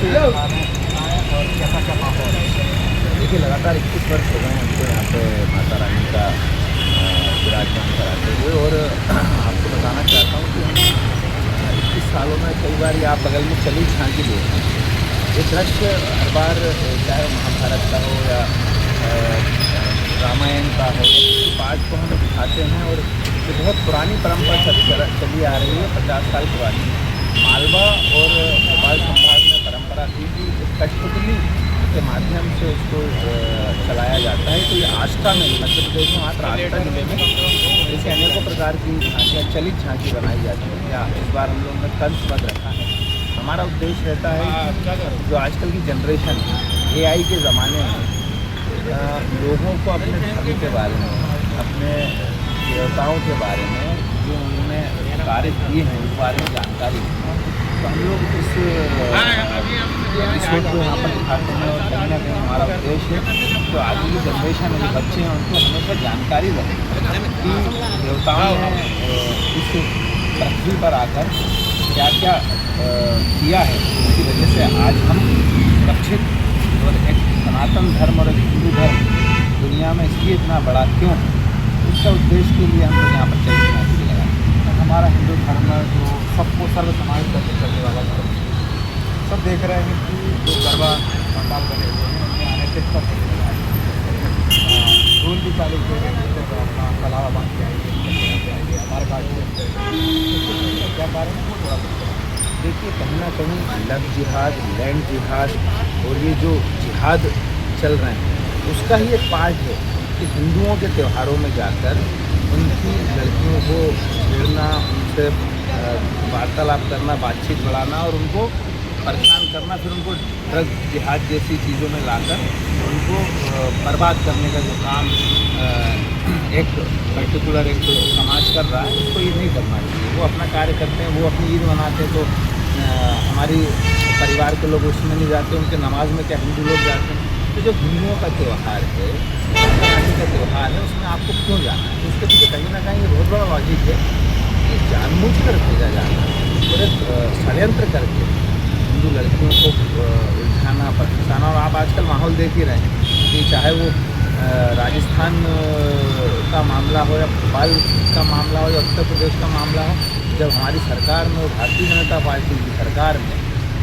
और कैसा क्या माहौल है? देखिए, लगातार 21 वर्ष हो गए हैं हमको यहाँ पे माता रानी का विराजमान कराते हुए। और आपको बताना चाहता हूँ कि हम 21 सालों में कई बार ये आप बगल में चली झांकी देखते हैं। ये दृश्य हर बार, चाहे वो महाभारत का हो या रामायण का हो, इस पाठ को हम दिखाते हैं। और ये बहुत पुरानी परंपरा चली आ रही है, 50 साल पुरानी। मालवा और भोपाल संभाग में परंपरा थी कि कठपुतली के माध्यम से उसको चलाया जाता है। तो ये आस्था में मध्य प्रदेश में मात्र आस्था जिले में ऐसे अनेकों प्रकार की झांकियाँ, चलित झांकी बनाई जाती है। या इस बार हम लोगों ने कंस वध रखा है। हमारा उद्देश्य रहता है कि जो आजकल की जनरेशन AI के ज़माने में लोगों को अपने धर्म के बारे में, अपने देवताओं के बारे में जो उन्होंने कार्य किए हैं उस बारे में जानकारी है। तो हम लोग इस एपिसोड को यहाँ पर दिखाते हैं। और कहीं ना कहीं हमारा उद्देश्य है तो आगे की जनरेशन में जो बच्चे हैं उनको हमेशा जानकारी रहे कि देवताओं ने इस पृथ्वी पर आकर क्या क्या किया है, जिसकी वजह से आज हम सुरक्षित और एक सनातन धर्म और एक हिंदू धर्म दुनिया में इसलिए इतना बड़ा क्यों है, उसका उद्देश्य के लिए हम लोग यहाँ पर चलते हैं। हमारा हिंदू धर्म जो सबको सर्व समाज करने वाला धर्म, सब देख रहे हैं कि जो गरबा पंडाल बने हुए हैं उनमें आने से सब ढोल भी चालू हुए हैं, तो अपना कलावा बांध के आएंगे, हमारे घाट क्या कारण है वो थोड़ा देखिए, कहीं ना कहीं लव जिहाद, लैंड जिहाद और ये जो जिहाद चल रहे हैं उसका ही एक पार्ट है कि हिंदुओं के त्योहारों में जाकर उनकी लड़कियों को छेड़ना, उनसे वार्तालाप करना, बातचीत बढ़ाना और उनको परेशान करना, फिर उनको ड्रग जिहाद जैसी चीज़ों में लाकर उनको बर्बाद करने का जो काम एक पर्टिकुलर एक समाज कर रहा है, उसको ये नहीं करना चाहिए। वो अपना कार्य करते हैं, वो अपनी ईद मनाते हैं, तो हमारी परिवार के लोग उसमें नहीं जाते, उनके नमाज में क्या हिंदू लोग जाते हैं। तो जो हिंदुओं का त्यौहार है, का त्यौहार है, उसमें आपको क्यों जाना है? उसके पीछे कहीं ना कहीं बहुत बड़ा लॉजिक है कि जानबूझकर भेजा जाना और एक षड्यंत्र करके हिंदू लड़कियों को उलझाना, फंसाना। और आप आजकल माहौल देख ही रहे हैं कि चाहे वो राजस्थान का मामला हो या भोपाल का मामला हो या उत्तर प्रदेश का मामला हो, जब हमारी सरकार में, भारतीय जनता पार्टी की सरकार में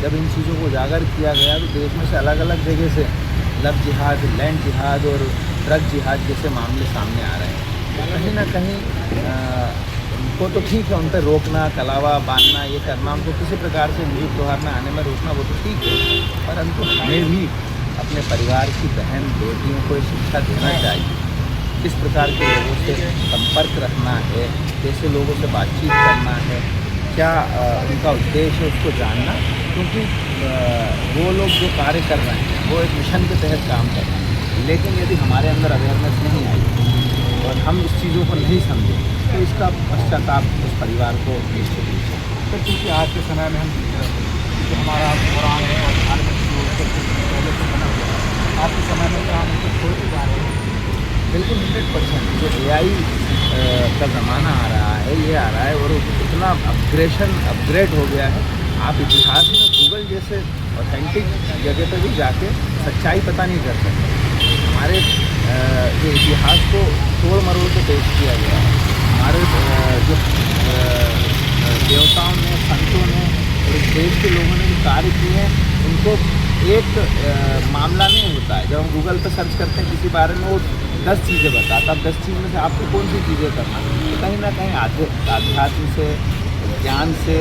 जब इन चीज़ों को उजागर किया गया तो देश में से अलग अलग जगह से लव जिहाद, लैंड जिहाद और ड्रग जिहाद जैसे मामले सामने आ रहे हैं। कहीं ना कहीं उनको तो ठीक है, उन पर रोकना, कलावा बांधना, ये करना, उनको किसी प्रकार से हिंदू त्यौहार में आने में रोकना, वो तो ठीक है। परंतु हमें भी अपने परिवार की बहन बेटियों को शिक्षा देना चाहिए, किस प्रकार के लोगों से संपर्क रखना है, कैसे लोगों से बातचीत करना है, क्या उनका उद्देश्य है उसको जानना। क्योंकि वो लोग जो कार्य कर रहे हैं वो एक मिशन के तहत काम कर रहे हैं, लेकिन यदि हमारे अंदर अवेयरनेस नहीं आई और हम इस चीज़ों को नहीं समझें तो इसका पश्चाताप उस परिवार को निश्चित ही है। तो क्योंकि आज के समय में हम जो हमारा पुराण है और धार्मिक जो पहले से बना हुआ है, आज के समय में क्या हम उसको छोड़ते जा रहे हैं? बिल्कुल 100%। जो AI का ज़माना आ रहा है, ये आ रहा है और इतना अपग्रेड हो गया है। आप इतिहास में गूगल जैसे ऑथेंटिक जगह पर भी जाके सच्चाई पता नहीं कर सकते। हमारे जो इतिहास को तोड़ मरोड़ के पेश किया गया है, हमारे जो देवताओं ने, संतों ने और इस देश के लोगों ने जो कार्य किए हैं, उनको एक मामला नहीं होता है। जब हम गूगल पर सर्च करते हैं किसी बारे में, वो 10 चीज़ें बताता। अब 10 चीज़ में से आपको कौन सी चीज़ें करना, तो कहीं ना कहीं आध्यात्म से, ज्ञान से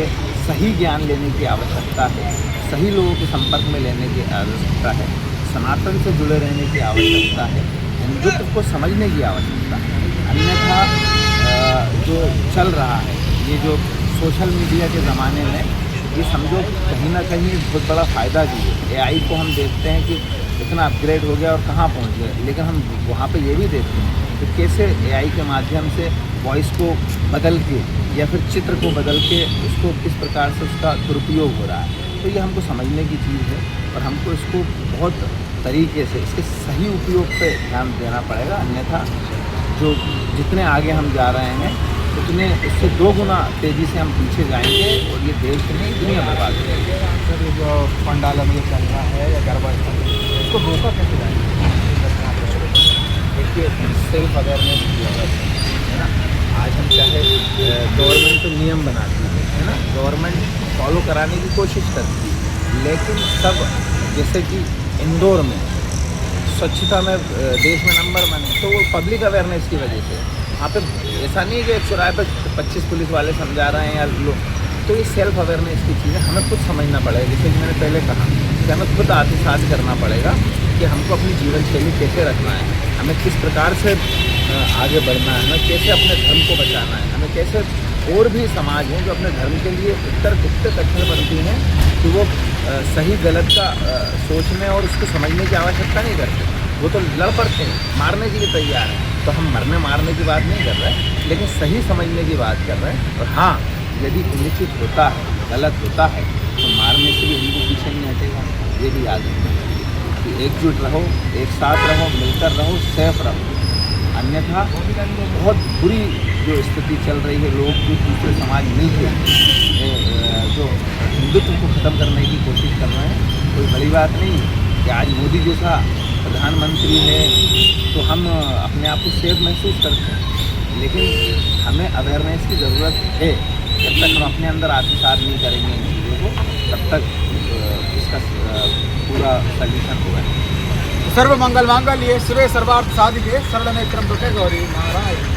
सही ज्ञान लेने की आवश्यकता है, सही लोगों के संपर्क में लेने की आवश्यकता है, सनातन से जुड़े रहने की आवश्यकता है, हिंदुत्व को समझने की आवश्यकता है। अन्यथा जो चल रहा है, ये जो सोशल मीडिया के ज़माने में, ये समझो कहीं ना कहीं बहुत बड़ा फ़ायदा भी है। AI को हम देखते हैं कि इतना अपग्रेड हो गया और कहाँ पहुँच गए, लेकिन हम वहाँ पे ये भी देखते हैं कि कैसे AI के माध्यम से वॉइस को बदल के या फिर चित्र को बदल के उसको किस प्रकार से उसका दुरुपयोग हो रहा है। तो ये हमको समझने की चीज़ है और हमको इसको बहुत तरीके से इसके सही उपयोग पे ध्यान देना पड़ेगा। अन्यथा जो जितने आगे हम जा रहे हैं उतने उससे 2 गुना तेज़ी से हम पीछे जाएंगे और ये देश नहीं दुनिया बर्बाद हो जाएगी। सर ये जो पंडालों में ये चल रहा है या गरबा स्थल इसको रोका कैसे जाएगा? देखिए सेल्फ अवेयरनेस की जरूरत है ना। आज हम चाहे गवर्नमेंट तो नियम बनाती है ना, गवर्नमेंट फॉलो कराने की कोशिश करती है, लेकिन सब जैसे कि इंदौर में स्वच्छता में देश में नंबर 1 है, तो वो पब्लिक अवेयरनेस की वजह से। वहाँ पे ऐसा नहीं है कि एक चौराहे पर 25 पुलिस वाले समझा रहे हैं या लोग, तो ये सेल्फ अवेयरनेस की चीज़ है, हमें खुद समझना पड़ेगा। जैसे कि मैंने पहले कहा कि हमें खुद आत्मसात करना पड़ेगा कि हमको अपनी जीवन शैली कैसे रखना है, हमें किस प्रकार से आगे बढ़ना है, हमें कैसे अपने धर्म को बचाना है, हमें कैसे और भी समाज हैं जो अपने धर्म के लिए इतने कट्टरपंथी हैं कि वो सही गलत का सोचने और उसको समझने की आवश्यकता नहीं करते, वो तो लड़ पड़ते हैं, मारने के लिए तैयार हैं। तो हम मरने मारने की बात नहीं कर रहे, लेकिन सही समझने की बात कर रहे हैं। और हाँ, यदि अनुचित होता है, गलत होता है, तो मारने से भी उनको पीछे नहीं हटेगा। ये भी याद रखना कि एकजुट रहो, एक साथ रहो, मिलकर रहो, सेफ रहो। अन्यथा बहुत बुरी जो स्थिति चल रही है, लोग जो दूसरे समाज मिलकर जो हिंदुत्व को ख़त्म करने की कोशिश कर रहे हैं, कोई बड़ी बात नहीं कि आज मोदी जैसा प्रधानमंत्री है तो हम अपने आप को सेफ महसूस करते हैं, लेकिन हमें अवेयरनेस की ज़रूरत है। जब तक हम अपने अंदर आत्मसात नहीं करेंगे इन चीज़ों को, तब तक इसका पूरा सल्यूशन होगा। सर्व मंगल मांगल्ये शिवे सर्वार्थ साधिके शरण्य त्र्यंबके गौरी नारायण।